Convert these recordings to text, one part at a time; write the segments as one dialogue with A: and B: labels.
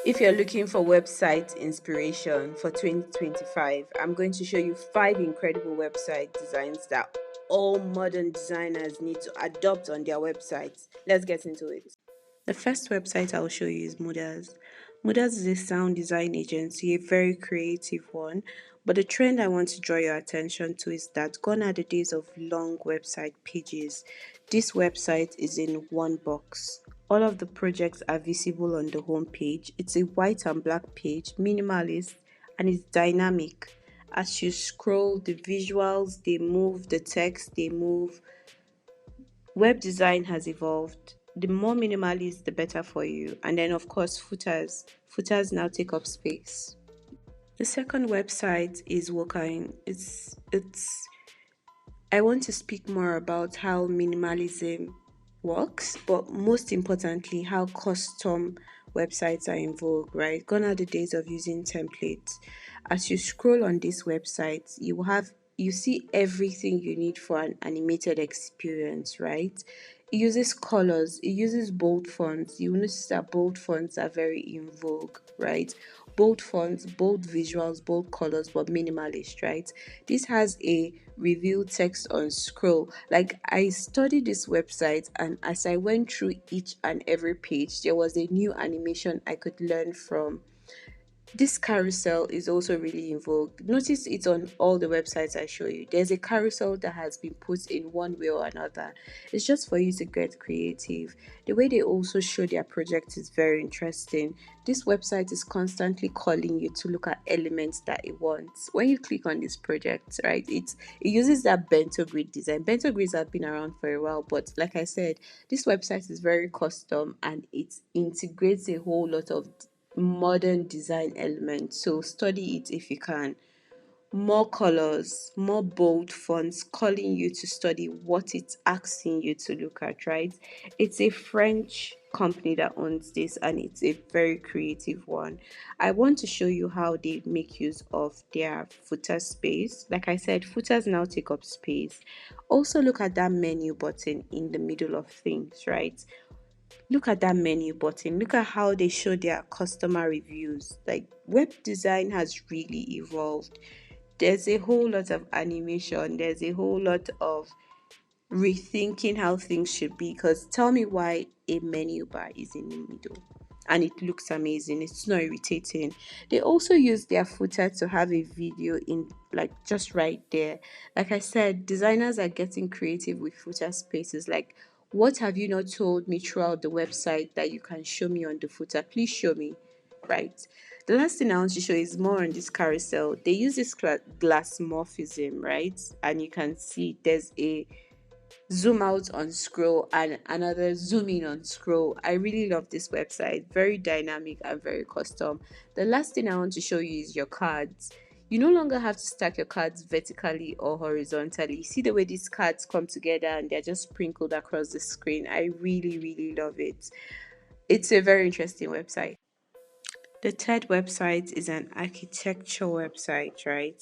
A: If you're looking for website inspiration for 2025, I'm going to show you 5 incredible website designs that all modern designers need to adopt on their websites. Let's get into it. The first website I'll show you is Mudas. Mudas is a sound design agency, a very creative one. But the trend I want to draw your attention to is that gone are the days of long website pages. This website is in one box. All of the projects are visible on the home page. It's a white and black page, minimalist, and it's dynamic. As you scroll, the visuals they move, the text they move. Web design has evolved. The more minimalist, the better for you. And then, of course, footers. Footers now take up space. The second website is Wokine. It's I want to speak more about how minimalism works, but most importantly, how custom websites are in vogue, right? Gone are the days of using templates. As you scroll on these websites, you see everything you need for an animated experience, right? It uses colors, it uses bold fonts. You notice that bold fonts are very in vogue, right? Bold fonts, bold visuals, bold colors, but minimalist, right? This has a review text on scroll. Like, I studied this website, and as I went through each and every page, there was a new animation I could learn from. This carousel is also really in vogue. Notice it on all the websites I show you. There's a carousel that has been put in one way or another. It's just for you to get creative. The way they also show their project is very interesting. This website is constantly calling you to look at elements that it wants. When you click on this project, right, it uses that bento grid design. Bento grids have been around for a while, but like I said, this website is very custom and it integrates a whole lot of modern design elements. So study it if you can. More colors, more bold fonts calling you to study what it's asking you to look at, right? It's a French company that owns this and it's a very creative one. I want to show you how they make use of their footer space. Like I said, footers now take up space. Also, look at that menu button in the middle of things, right? Look at that menu button. Look at how they show their customer reviews. Like, web design has really evolved. There's a whole lot of animation, there's a whole lot of rethinking how things should be. Because tell me why a menu bar is in the middle and it looks amazing, it's not irritating. They also use their footer to have a video in, like, just right there. Like I said, designers are getting creative with footer spaces. Like, what have you not told me throughout the website that you can show me on the footer? Please show me, right? The last thing I want to show is more on this carousel. They use this glass morphism, right? And you can see there's a zoom out on scroll and another zoom in on scroll. I really love this website. Very dynamic and very custom. The last thing I want to show you is your cards. You no longer have to stack your cards vertically or horizontally. See the way these cards come together and they're just sprinkled across the screen. I really, really love it. It's a very interesting website. The third website is an architecture website, right?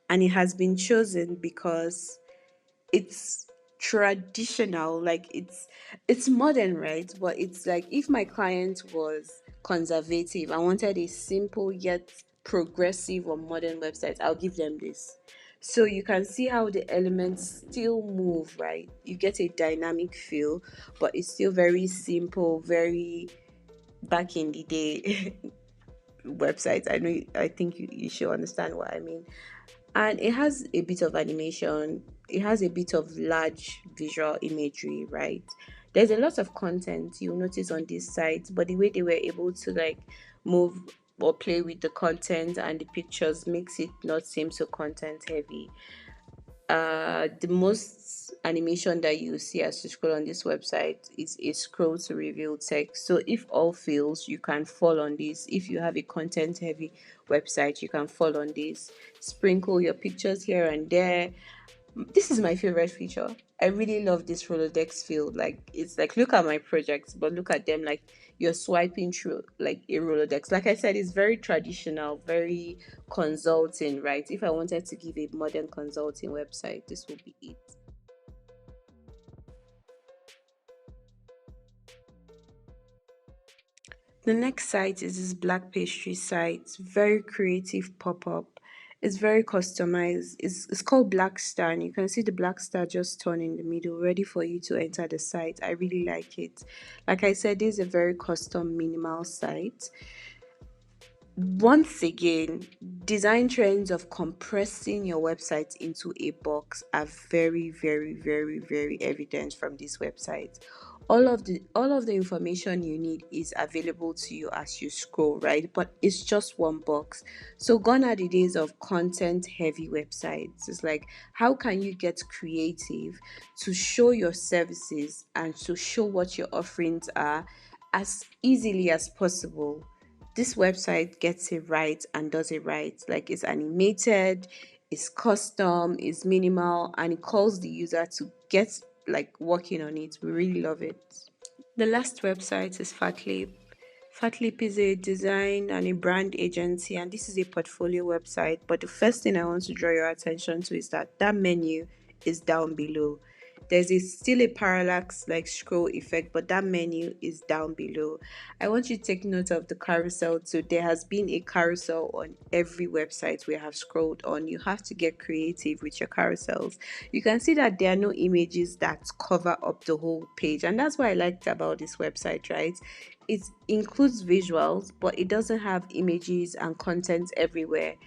A: And it has been chosen because it's traditional, like it's modern, right? But it's like, if my client was conservative, I wanted a simple yet progressive or modern website, I'll give them this. So you can see how the elements still move, right? You get a dynamic feel, but it's still very simple, very back in the day website. I think you should understand what I mean. And it has a bit of animation, it has a bit of large visual imagery, right? There's a lot of content you'll notice on this site, but the way they were able to, like, move or play with the content and the pictures makes it not seem so content heavy. The most animation that you see as you scroll on this website is a scroll to reveal text. So if all fails, you can fall on this. If you have a content heavy website, you can fall on this. Sprinkle your pictures here and there. This is my favorite feature. I really love this Rolodex field. Like, it's like, look at my projects, but look at them like you're swiping through like a Rolodex. Like I said, it's very traditional, very consulting, right? If I wanted to give a modern consulting website, this would be it. The next site is this black pastry site. Very creative pop-up. It's very customized. It's called Black Star, and you can see the black star just torn in the middle, ready for you to enter the site. I really like it. Like I said, this is a very custom minimal site. Once again, design trends of compressing your website into a box are very, very, very, very evident from this website. All of the information you need is available to you as you scroll, right? But it's just one box. So gone are the days of content heavy websites. It's like, how can you get creative to show your services and to show what your offerings are as easily as possible? This website gets it right and does it right. Like, it's animated, it's custom, it's minimal, and it calls the user to get like working on it. We really love it. The last website is Fatlip. Fatlip is a design and a brand agency, and this is a portfolio website. But the first thing I want to draw your attention to is that menu is down below. Still a parallax like scroll effect, but that menu is down below. I want you to take note of the carousel. So there has been a carousel on every website we have scrolled on. You have to get creative with your carousels. You can see that there are no images that cover up the whole page, and that's what I liked about this website, right? It includes visuals, but it doesn't have images and content everywhere.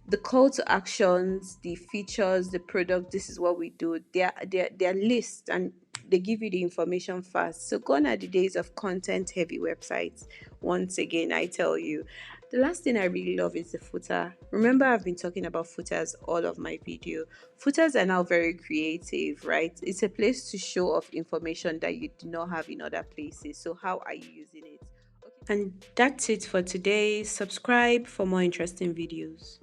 A: The call to actions, the features, the product, this is what we do. They're lists, and they give you the information fast. So gone are the days of content heavy websites. Once again, I tell you. The last thing I really love is the footer. Remember, I've been talking about footers all of my video. Footers are now very creative, right? It's a place to show off information that you do not have in other places. So how are you using it? And that's it for today. Subscribe for more interesting videos.